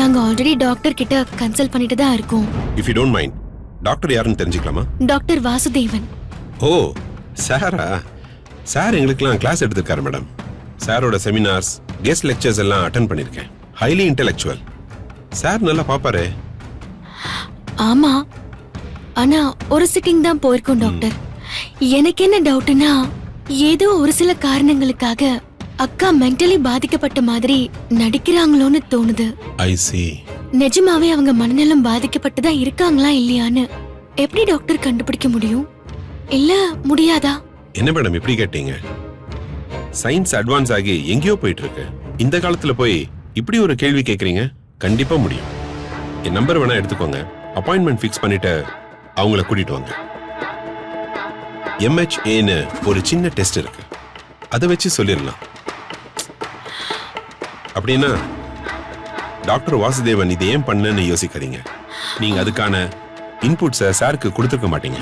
நாங்க already doctor கிட்ட consult பண்ணிட்டு தான் இருக்கோம். If you don't mind, doctor யாருன்னு தெரிஞ்சுக்கலாமா? டாக்டர் வாசுதேவன். ஓ சாரா, சார் எங்களுக்கெல்லாம் கிளாஸ் எடுத்திருக்காரு மேடம். சாரோட செமினார்ஸ், கெஸ்ட் லெக்சர்ஸ் எல்லாம் அட்டென்ட் பண்ணிருக்கேன். Highly intellectual. சார் நல்லா பாப்பாரு. ஆமா, ஆனா ஒரு சிட்டிங் தான் போயிருக்கோம் டாக்டர். எனக்கு என்ன டவுட்னா, ஏதோ ஒரு சில காரணங்களுக்காக அக்கா மென்டலி பாதிக்கப்பட்ட மாதிரி நடிக்கிறாங்களோன்னு தோணுது. ஐ see. நிஜமாவே அவங்க மனநலம் பாதிக்கப்பட்டதா இருக்காங்களா இல்லையான்னு எப்படி டாக்டர் கண்டுபிடிக்க முடியும்? இல்ல முடியாதா? என்ன மேடம் இப்படி கேட்டீங்க? சயின்ஸ் அட்வான்ஸ் ஆகி எங்கேயோ போயிட்டு இருக்கு. இந்த காலத்துல போய் இப்படி ஒரு கேள்வி கேக்குறீங்க? கண்டிப்பா முடியும். என் நம்பர் வேணா எடுத்துக்கோங்க. அப்பாயின்மெண்ட் ஃபிக்ஸ் பண்ணிட்டு அவங்கள கூட்டிட்டு வாங்க. MHAன்னு ஒரு சின்ன டெஸ்ட் இருக்கு, அதை வச்சு சொல்லிடலாம். அப்படின்னா டாக்டர் வாசுதேவன் இதை ஏன் பண்ணலன்னு யோசிக்காதீங்க. நீங்க அதுக்கான இன்புட்ஸை சாருக்கு கொடுத்துருக்க மாட்டீங்க.